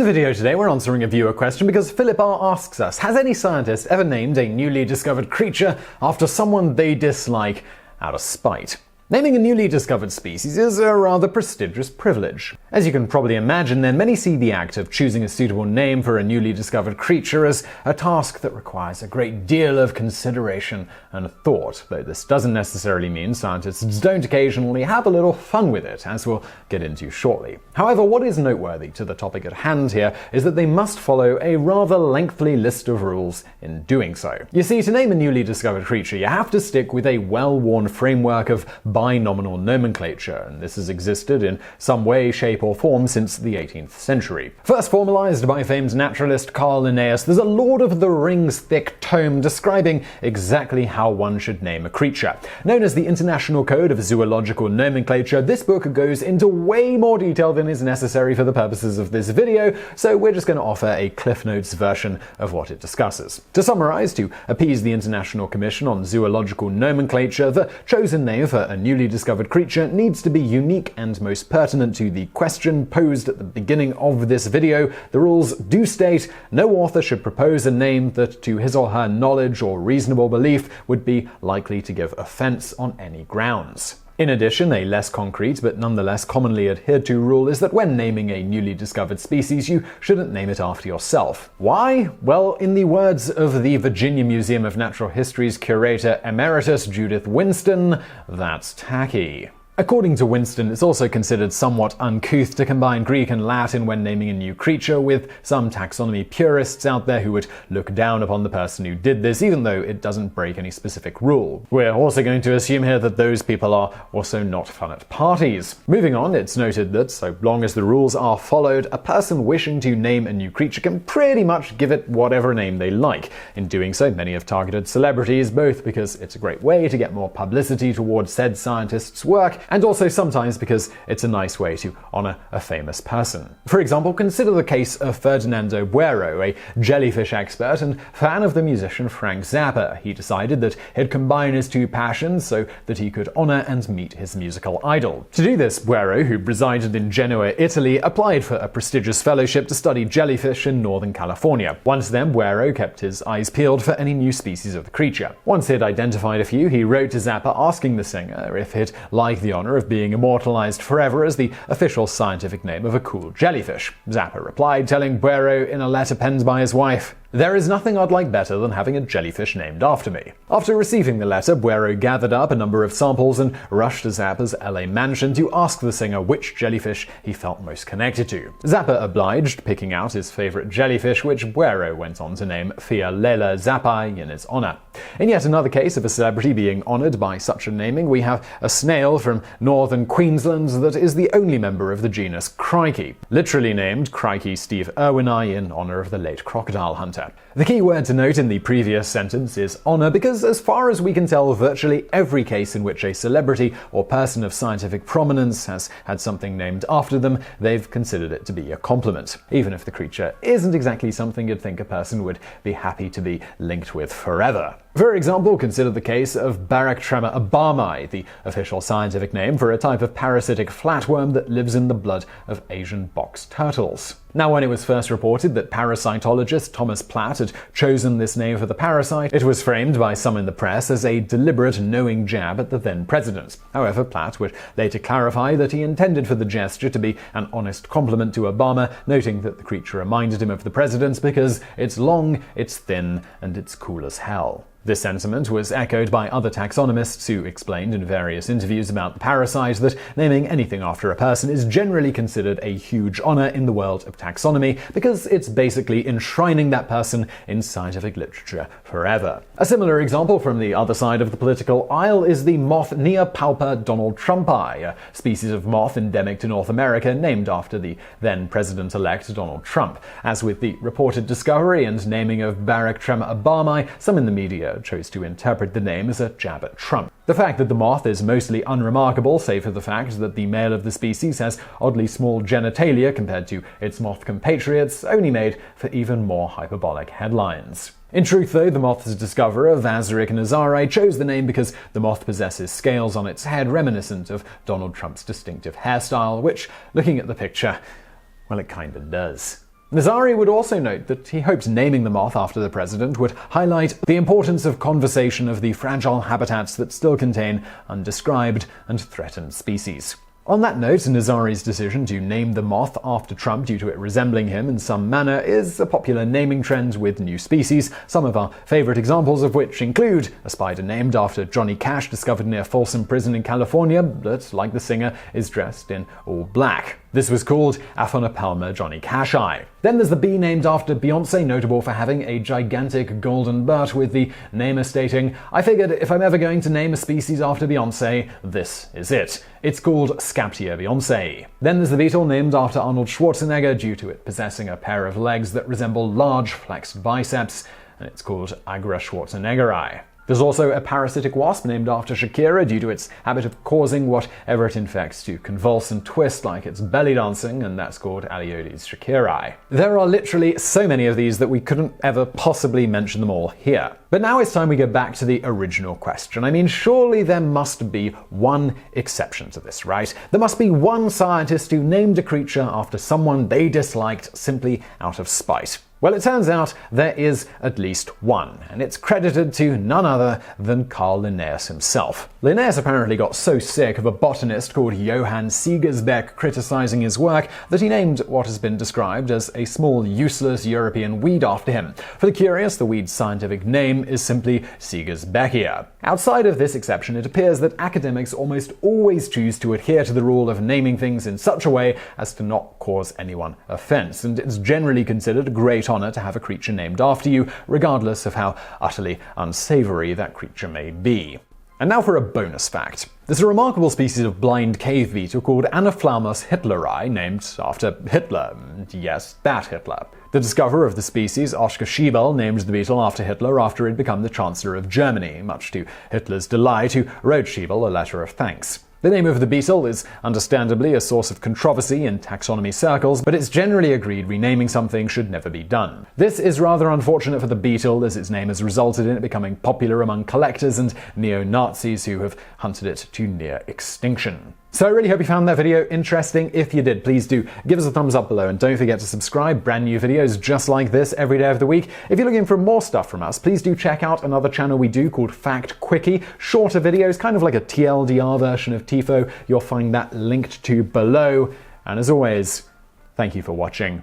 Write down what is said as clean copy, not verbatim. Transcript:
video today, we're answering a viewer question because Philip R. asks us, has any scientist ever named a newly discovered creature after someone they dislike out of spite? Naming a newly discovered species is a rather prestigious privilege. As you can probably imagine, then, many see the act of choosing a suitable name for a newly discovered creature as a task that requires a great deal of consideration and thought, though this doesn't necessarily mean scientists don't occasionally have a little fun with it, as we'll get into shortly. However, what is noteworthy to the topic at hand here is that they must follow a rather lengthy list of rules in doing so. You see, to name a newly discovered creature, you have to stick with a well-worn framework of binominal nomenclature, and this has existed in some way, shape, or form since the 18th century. First formalized by famed naturalist Carl Linnaeus, there's a Lord of the Rings thick tome describing exactly how one should name a creature. Known as the International Code of Zoological Nomenclature, this book goes into way more detail than is necessary for the purposes of this video, so we're just going to offer a Cliff Notes version of what it discusses. To summarize, to appease the International Commission on Zoological Nomenclature, the chosen name for a newly discovered creature needs to be unique and most pertinent to the question posed at the beginning of this video. The rules do state no author should propose a name that to his or her knowledge or reasonable belief would be likely to give offense on any grounds. In addition, a less concrete but nonetheless commonly adhered to rule is that when naming a newly discovered species, you shouldn't name it after yourself. Why? Well, in the words of the Virginia Museum of Natural History's curator emeritus Judith Winston, that's tacky. According to Winston, it's also considered somewhat uncouth to combine Greek and Latin when naming a new creature, with some taxonomy purists out there who would look down upon the person who did this, even though it doesn't break any specific rule. We're also going to assume here that those people are also not fun at parties. Moving on, it's noted that so long as the rules are followed, a person wishing to name a new creature can pretty much give it whatever name they like. In doing so, many have targeted celebrities, both because it's a great way to get more publicity towards said scientists' work, and also sometimes because it's a nice way to honor a famous person. For example, consider the case of Ferdinando Buero, a jellyfish expert and fan of the musician Frank Zappa. He decided that he'd combine his two passions so that he could honor and meet his musical idol. To do this, Buero, who resided in Genoa, Italy, applied for a prestigious fellowship to study jellyfish in Northern California. Once then, Buero kept his eyes peeled for any new species of the creature. Once he'd identified a few, he wrote to Zappa asking the singer if he'd like the honor of being immortalized forever as the official scientific name of a cool jellyfish. Zappa replied, telling Buero in a letter penned by his wife, "There is nothing I'd like better than having a jellyfish named after me." After receiving the letter, Buero gathered up a number of samples and rushed to Zappa's LA mansion to ask the singer which jellyfish he felt most connected to. Zappa obliged, picking out his favorite jellyfish, which Buero went on to name Fialela zappai in its honor. In yet another case of a celebrity being honored by such a naming, we have a snail from northern Queensland that is the only member of the genus Crikey, literally named Crikey Steve Irwini in honor of the late crocodile hunter. The key word to note in the previous sentence is honor because, as far as we can tell, virtually every case in which a celebrity or person of scientific prominence has had something named after them, they've considered it to be a compliment, even if the creature isn't exactly something you'd think a person would be happy to be linked with forever. For example, consider the case of Baryctrema obamai, the official scientific name for a type of parasitic flatworm that lives in the blood of Asian box turtles. Now, when it was first reported that parasitologist Thomas Platt had chosen this name for the parasite, it was framed by some in the press as a deliberate, knowing jab at the then president. However, Platt would later clarify that he intended for the gesture to be an honest compliment to Obama, noting that the creature reminded him of the president because it's long, it's thin, and it's cool as hell. This sentiment was echoed by other taxonomists who explained in various interviews about the parasite that naming anything after a person is generally considered a huge honor in the world of taxonomy because it's basically enshrining that person in scientific literature forever. A similar example from the other side of the political aisle is the moth Neopalpa donaldtrumpi, a species of moth endemic to North America named after the then president-elect Donald Trump. As with the reported discovery and naming of Baryctrema obamai, some in the media chose to interpret the name as a jab at Trump. The fact that the moth is mostly unremarkable, save for the fact that the male of the species has oddly small genitalia compared to its moth compatriots, only made for even more hyperbolic headlines. In truth, though, the moth's discoverer, Vasarik Nazare, chose the name because the moth possesses scales on its head reminiscent of Donald Trump's distinctive hairstyle, which, looking at the picture, well, it kinda does. Nazari would also note that he hoped naming the moth after the president would highlight the importance of conservation of the fragile habitats that still contain undescribed and threatened species. On that note, Nazari's decision to name the moth after Trump due to it resembling him in some manner is a popular naming trend with new species, some of our favorite examples of which include a spider named after Johnny Cash discovered near Folsom Prison in California that, like the singer, is dressed in all black. This was called Aphonopelma Johnny Cash-eye. Then there's the bee named after Beyoncé, notable for having a gigantic golden butt, with the namer stating, "I figured if I'm ever going to name a species after Beyoncé, this is it. It's called Scaptia Beyoncé." Then there's the beetle named after Arnold Schwarzenegger due to it possessing a pair of legs that resemble large flexed biceps, and it's called Agra Schwarzeneggeri. There's also a parasitic wasp named after Shakira due to its habit of causing whatever it infects to convulse and twist like it's belly dancing, and that's called Aliodes Shakiri. There are literally so many of these that we couldn't ever possibly mention them all here. But now it's time we go back to the original question. I mean, surely there must be one exception to this, right? There must be one scientist who named a creature after someone they disliked simply out of spite. Well, it turns out there is at least one, and it's credited to none other than Carl Linnaeus himself. Linnaeus apparently got so sick of a botanist called Johann Siegersbeck criticizing his work that he named what has been described as a small, useless European weed after him. For the curious, the weed's scientific name is simply Siegersbeckia. Outside of this exception, it appears that academics almost always choose to adhere to the rule of naming things in such a way as to not cause anyone offense, and it's generally considered a great honor to have a creature named after you, regardless of how utterly unsavory that creature may be. And now for a bonus fact. There's a remarkable species of blind cave beetle called Anophthalmus hitleri, named after Hitler. Yes, that Hitler. The discoverer of the species, Oskar Schiebel, named the beetle after Hitler after he'd become the Chancellor of Germany, much to Hitler's delight, who wrote Schiebel a letter of thanks. The name of the beetle is understandably a source of controversy in taxonomy circles, but it's generally agreed renaming something should never be done. This is rather unfortunate for the beetle, as its name has resulted in it becoming popular among collectors and neo-Nazis who have hunted it to near extinction. So I really hope you found that video interesting. If you did, please do give us a thumbs up below, and don't forget to subscribe. Brand new videos just like this every day of the week. If you're looking for more stuff from us, please do check out another channel we do called Fact Quickie. Shorter videos, kind of like a TLDR version of TIFO. You'll find that linked to below. And as always, thank you for watching.